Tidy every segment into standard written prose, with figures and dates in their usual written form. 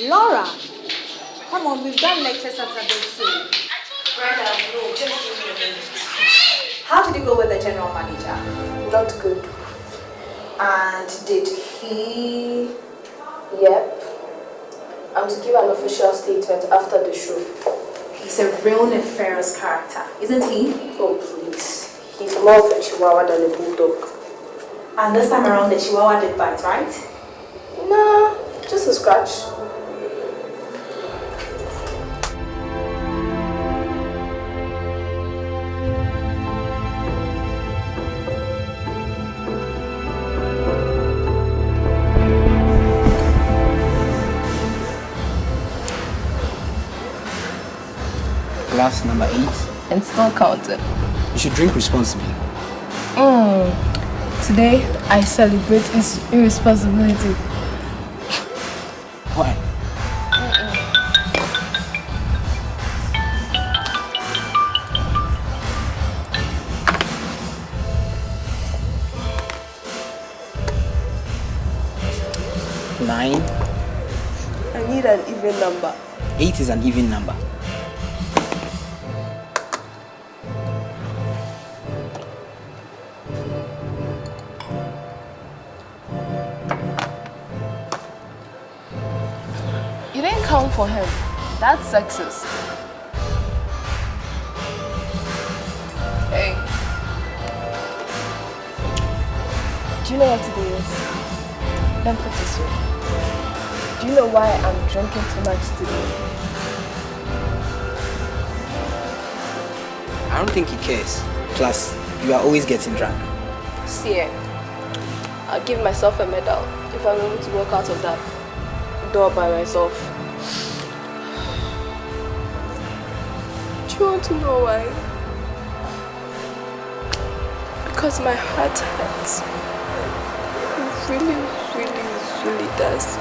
Laura, come on, we've done lectures after this show. Brenda, no, just give me a minute. How did you go with the general manager? Not good. And did he? Yep. I'm to give an official statement after the show. He's a real nefarious character, isn't he? Oh, please. He's more of a chihuahua than a bulldog. And this time around, the chihuahua did bite, right? Nah, just a scratch. Class number 8. And still counting. You should drink responsibly. Today, I celebrate irresponsibility. Why? Nine. I need an even number. 8 is an even number. You didn't count for him. That's sexist. Hey. Do you know what today is? Let me put it this way. Do you know why I'm drinking too much today? I don't think he cares. Plus, you are always getting drunk. See, I'll give myself a medal if I'm able to walk out of that door by myself. Do you want to know why? Because my heart hurts. It really, really, really does.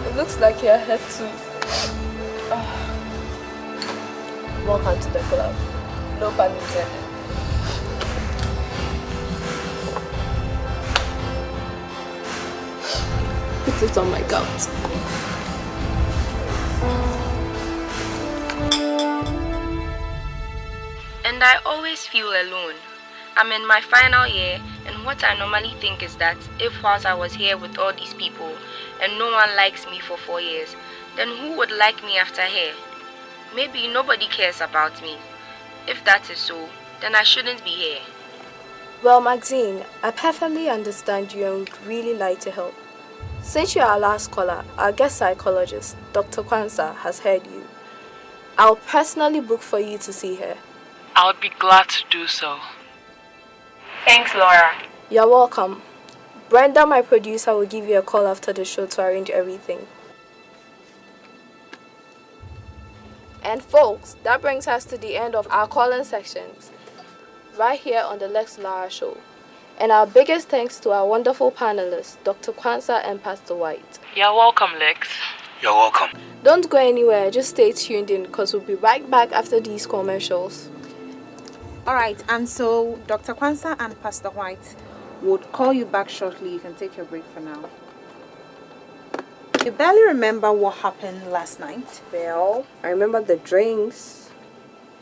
It looks like you're hurt too. Welcome to the club. No pun intended. Put it on my gout. And I always feel alone. I'm in my final year, and what I normally think is that if whilst I was here with all these people and no one likes me for 4 years, then who would like me after here? Maybe nobody cares about me. If that is so, then I shouldn't be here. Well, Maxine, I perfectly understand you and would really like to help. Since you are our last caller, our guest psychologist, Dr. Kwanzaa, has heard you. I'll personally book for you to see her. I would be glad to do so. Thanks, Laura. You're welcome. Brenda, my producer, will give you a call after the show to arrange everything. And folks, that brings us to the end of our calling sections, right here on the Lex Lara Show. And our biggest thanks to our wonderful panelists, Dr. Kwanzaa and Pastor White. You're welcome, Lex. You're welcome. Don't go anywhere, just stay tuned in because we'll be right back after these commercials. Alright, and so Dr. Kwanzaa and Pastor White would call you back shortly. You can take your break for now. You barely remember what happened last night. Well, I remember the drinks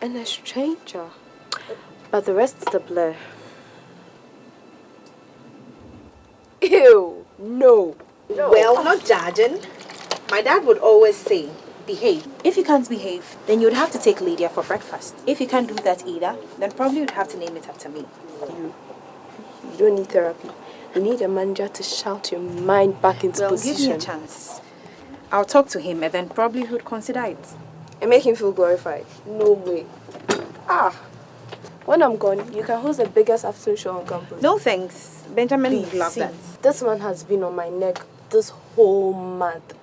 and a stranger, but the rest is a blur. Ew, no. Well, not judging. My dad would always say, behave. If you can't behave, then you'd have to take Lydia for breakfast. If you can't do that either, then probably you'd have to name it after me. You don't need therapy. You need a manager to shout your mind back into position. Give me a chance. I'll talk to him and then probably he would consider it. And make him feel glorified. No way. When I'm gone, you can host the biggest afternoon show on campus. No thanks. Benjamin would love that. This man has been on my neck this whole month.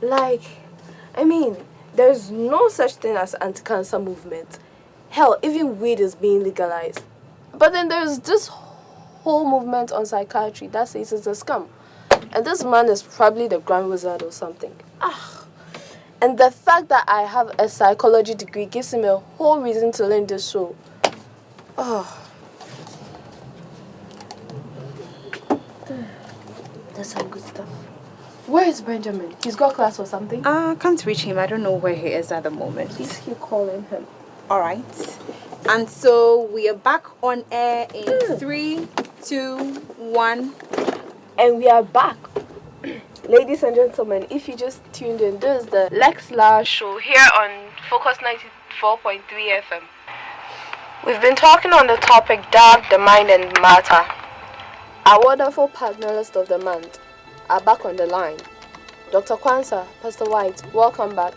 Like, I mean, there's no such thing as anti-cancer movement. Hell, even weed is being legalized. But then there's this whole movement on psychiatry that says it's a scam. And this man is probably the grand wizard or something. And the fact that I have a psychology degree gives him a whole reason to learn this show. That's some good stuff. Where is Benjamin? He's got class or something? Can't reach him. I don't know where he is at the moment. Please keep calling him. All right. And so we are back on air in 3, 2, 1. And we are back. Ladies and gentlemen, if you just tuned in, this is the Lex La show here on Focus 94.3 FM. We've been talking on the topic Dark, the Mind and Matter. Our wonderful panelists of the month are back on the line. Dr. Kwanzaa, Pastor White, welcome back.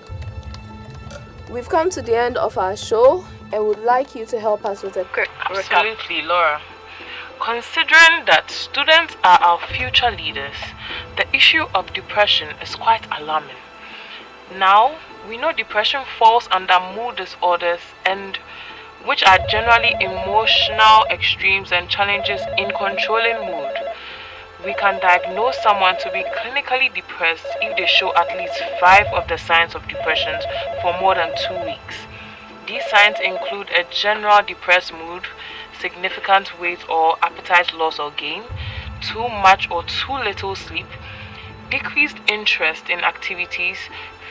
We've come to the end of our show and would like you to help us with a quick recap. Absolutely, Laura. Considering that students are our future leaders, the issue of depression is quite alarming. Now, we know depression falls under mood disorders and which are generally emotional extremes and challenges in controlling mood. We can diagnose someone to be clinically depressed if they show at least 5 of the signs of depression for more than 2 weeks. These signs include a general depressed mood, significant weight or appetite loss or gain, too much or too little sleep, decreased interest in activities,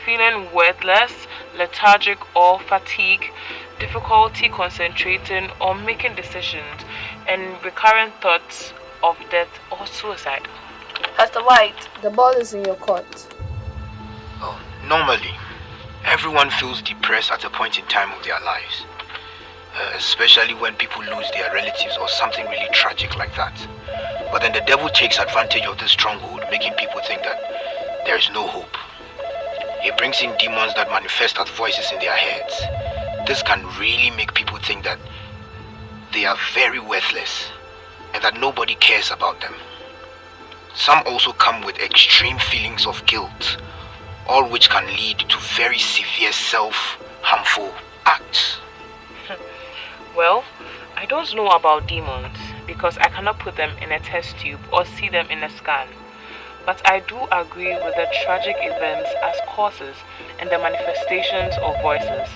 feeling worthless, lethargic or fatigue, difficulty concentrating or making decisions, and recurrent thoughts of death or suicide. Pastor White, the ball is in your court. Oh, normally, everyone feels depressed at a point in time of their lives. Especially when people lose their relatives or something really tragic like that. But then the devil takes advantage of this stronghold, making people think that there is no hope. He brings in demons that manifest as voices in their heads. This can really make people think that they are very worthless and that nobody cares about them. Some also come with extreme feelings of guilt, all which can lead to very severe self-harmful acts. Well, I don't know about demons because I cannot put them in a test tube or see them in a scan. But I do agree with the tragic events as causes and the manifestations of voices.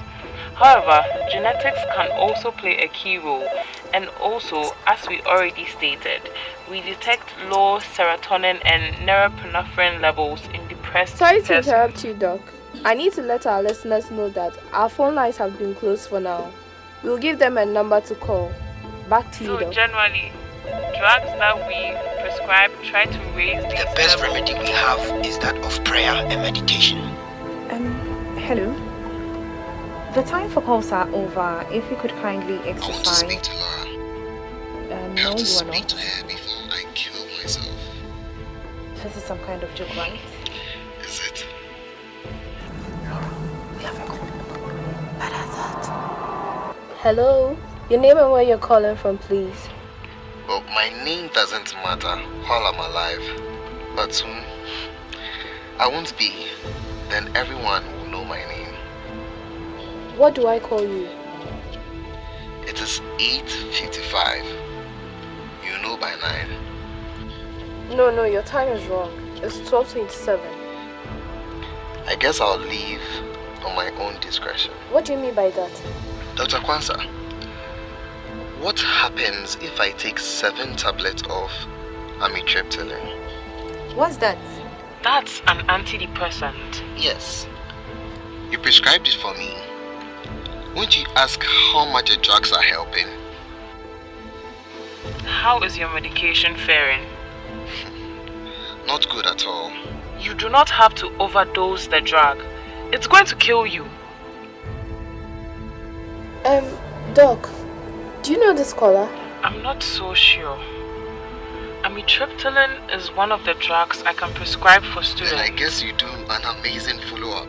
However, genetics can also play a key role, and also, as we already stated, we detect low serotonin and norepinephrine levels in depressed Sorry to persons. interrupt you, Doc. I need to let our listeners know that our phone lines have been closed for now. We'll give them a number to call. Back to you, So Doc. generally, drugs that we prescribe try to raise these The best levels. remedy we have is that of prayer and meditation. Hello? The time for calls are over. If you could kindly I want to exercise. speak to Laura. I No, have to you are speak not. to her before I kill myself. This is some kind of joke, right? Is it? Hello? Your name and where you're calling from, please. Well, my name doesn't matter while I'm alive. But soon, I won't be. Then everyone will know my name. What do I call you? It is 8:55. You know by 9. No, your time is wrong. It's 12:27. I guess I'll leave on my own discretion. What do you mean by that? Dr. Kwanzaa, what happens if I take 7 tablets of amitriptyline? What's that? That's an antidepressant. Yes. You prescribed it for me. Won't you ask how much the drugs are helping? How is your medication faring? Not good at all. You do not have to overdose the drug. It's going to kill you. Doc, do you know this caller? I'm not so sure. Amitriptyline is one of the drugs I can prescribe for Then students. I guess you do an amazing follow-up.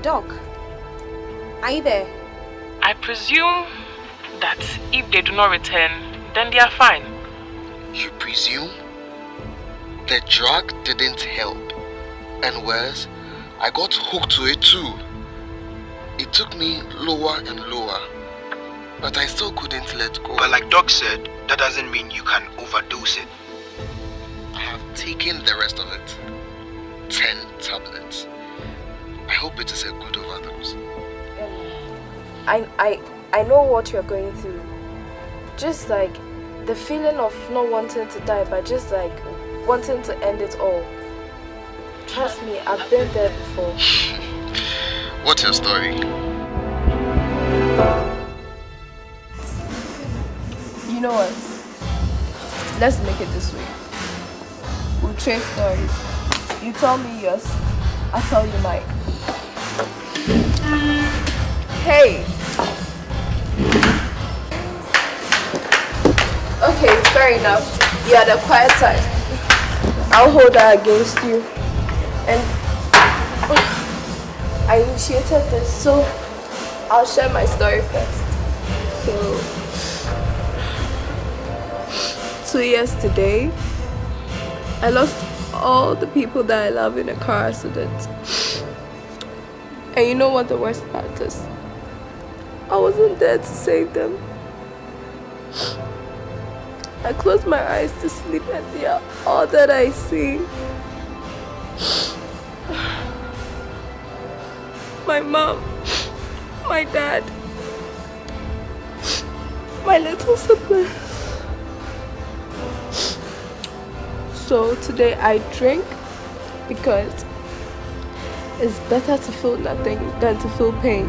Doc, are you there? I presume that if they do not return, then they are fine. You presume? The drug didn't help. And worse, I got hooked to it too. It took me lower and lower. But I still couldn't let go. But like Doc said, that doesn't mean you can overdose it. I have taken the rest of it. 10 tablets. I hope it is a good overdose. I know what you're going through. Just like the feeling of not wanting to die, but just like wanting to end it all. Trust me, I've been there before. What's your story? You know what? Let's make it this way. We'll trade stories. You tell me yours, I tell you mine. Hey! Okay, fair enough. You had a quiet time. I'll hold that against you. And I initiated this, so I'll share my story first. So 2 years today, I lost all the people that I love in a car accident. And you know what the worst part is? I wasn't there to save them. I close my eyes to sleep and they are all that I see. My mom, my dad, my little sibling. So today I drink because it's better to feel nothing than to feel pain.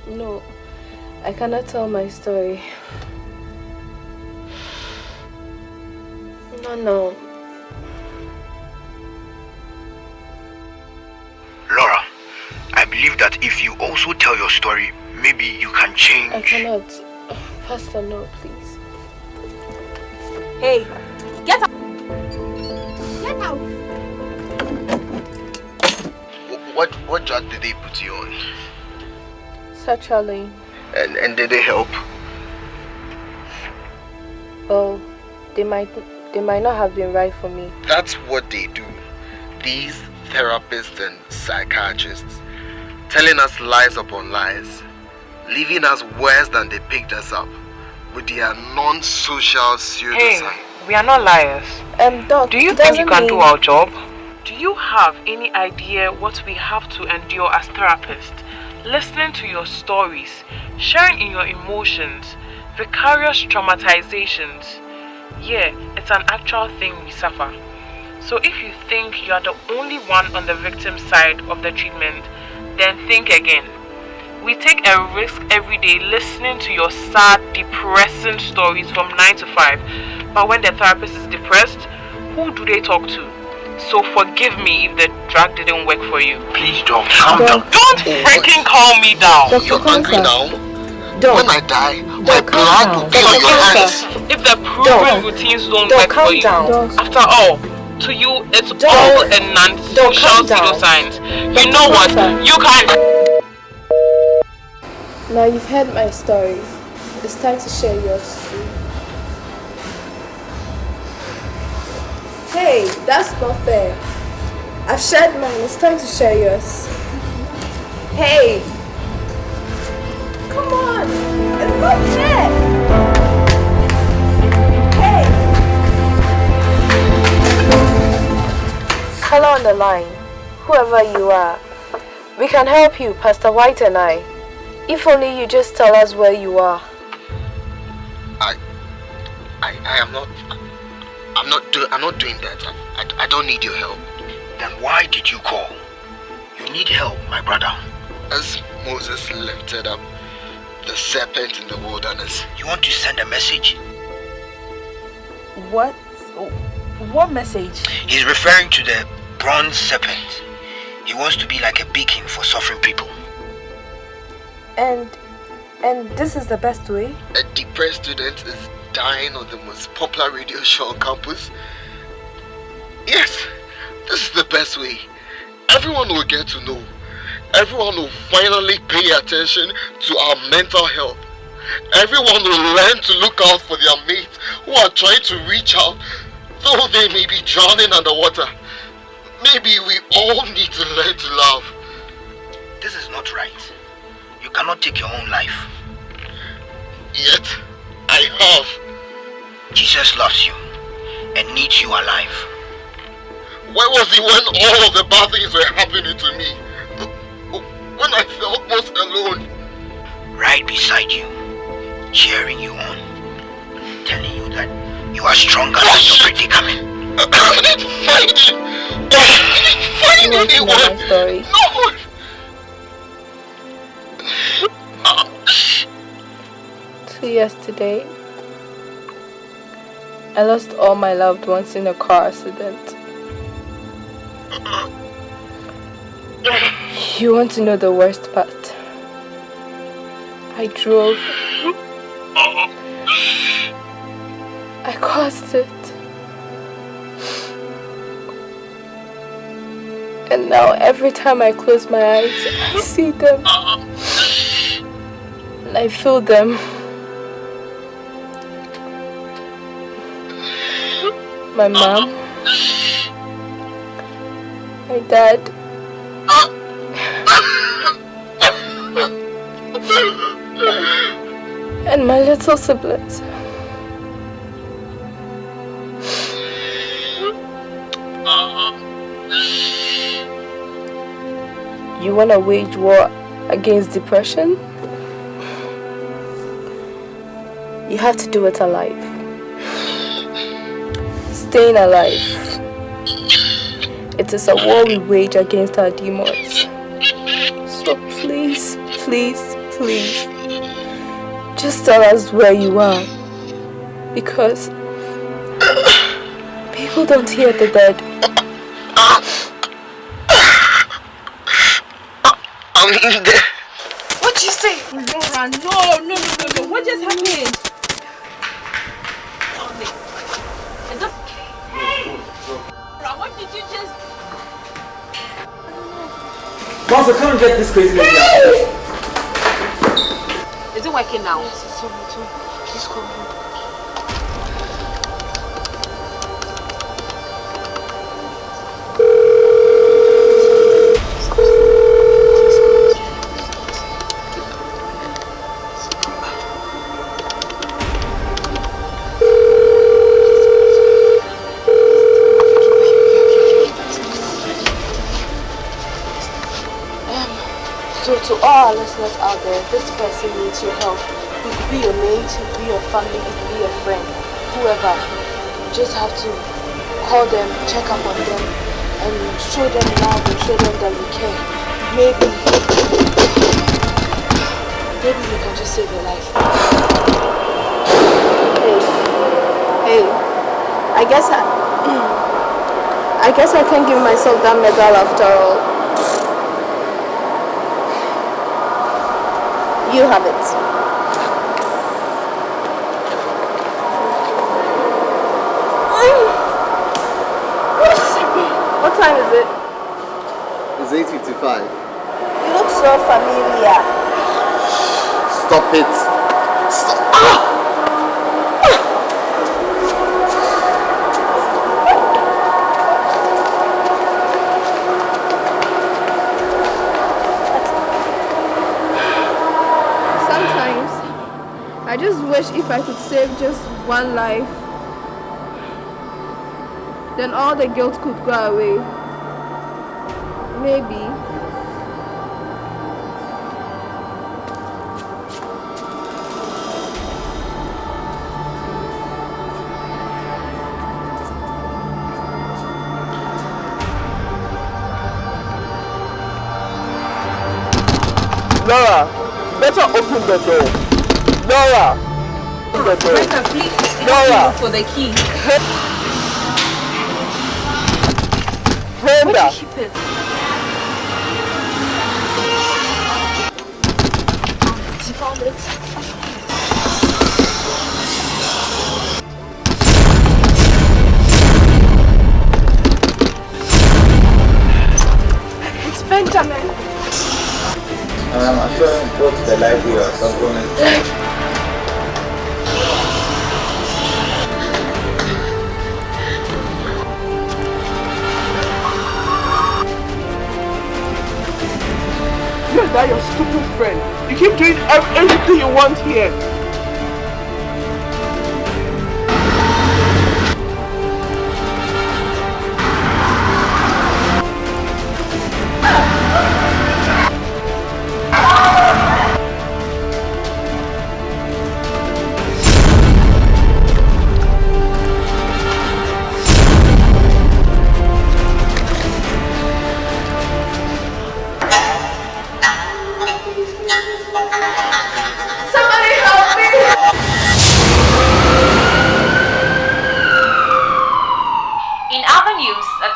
No, I cannot tell my story. No. Laura, I believe that if you also tell your story, maybe you can change. I cannot. Pastor, no, please. Hey, get out! Get out! What drug did they put you on? Sertraline. And did they help? Well, they might not have been right for me. That's what they do. These therapists and psychiatrists, telling us lies upon lies, leaving us worse than they picked us up with their non-social pseudoscience. Hey, we are not liars. Doc, do you think you can do our job? Do you have any idea what we have to endure as therapists? Listening to your stories, sharing in your emotions, vicarious traumatizations. Yeah, it's an actual thing we suffer. So if you think you are the only one on the victim side of the treatment, then think again. We take a risk every day listening to your sad, depressing stories from 9 to 5. But when the therapist is depressed, who do they talk to? So forgive me if the drug didn't work for you. Please don't, calm down. Don't freaking calm me down. You're angry now? Don't. When I die, my blood will be on your hands. If the proven routines don't work for you, down. after all, to you it's all a non-social pseudoscience. You know what? You can't. Now you've heard my story. It's time to share yours too. Hey, that's not fair. I've shared mine. It's time to share yours. Hey! Come on! It's not fair! Hey! Caller on the line. Whoever you are. We can help you, Pastor White and I. If only you just tell us where you are. I'm not doing that. I don't need your help. Then why did you call? You need help, my brother. As Moses lifted up the serpent in the wilderness. You want to send a message? What? What message? He's referring to the Bronze Serpent. He wants to be like a beacon for suffering people. And this is the best way? A depressed student is dying on the most popular radio show on campus. Yes, this is the best way. Everyone will get to know. Everyone will finally pay attention to our mental health. Everyone will learn to look out for their mates who are trying to reach out, though they may be drowning underwater. Maybe we all need to learn to love. This is not right. You cannot take your own life. Yet, I have. Jesus loves you and needs you alive. Where was he when all of the bad things were happening to me? When I felt most alone? Right beside you, cheering you on, telling you that you are stronger than your predicament. I couldn't find him. I couldn't find anyone. Story. No. 2 years today, I lost all my loved ones in a car accident. You want to know the worst part? I drove. I caused it. And now every time I close my eyes, I see them. And I feel them. My mom. My dad. And my little siblings. You want to wage war against depression? You have to do it alive. Staying alive. It is a war we wage against our demons. So please, please, please, just tell us where you are. Because people don't hear the dead. I'm in there. What did you say? Laura, no. What just happened? What did you just... Monster, come and get this crazy lady out. Is it working now? Yes, it's on. Please come home. To all our listeners out there, this person needs your help. It could be your mate, it could be your family, it could be your friend, whoever. You just have to call them, check up on them, and show them love and show them that you care. Maybe you can just save their life. Hey, I guess I can give myself that medal after all. You have it. What time is it? It's 8:55. You look so familiar. Stop it. Stop. I just wish if I could save just one life, then all the guilt could go away. Maybe. Laura, better open the door. Laura! Becca, please. Laura! For the key. Brenda! Keep it. She found it. It's Benjamin. I'm sure I'll go to the library or something. You're that your stupid friend. You keep doing everything you want here.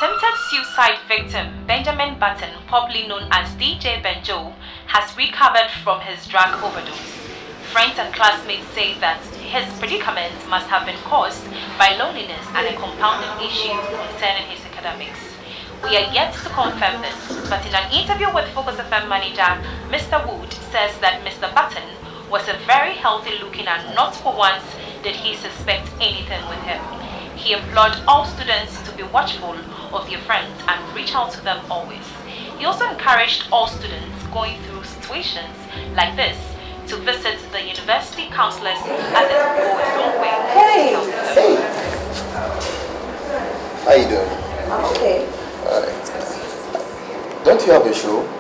Attempted suicide victim Benjamin Button, popularly known as DJ Benjo, has recovered from his drug overdose. Friends and classmates say that his predicament must have been caused by loneliness and a compounding issue concerning his academics. We are yet to confirm this, but in an interview with Focus FM manager Mr. Wood says that Mr. Button was a very healthy looking and not for once did he suspect anything with him. He implored all students to be watchful of their friends and reach out to them always. He also encouraged all students going through situations like this to visit the university counselors as it will go a long way. Hey! How you doing? I'm okay. Alright. Don't you have a show?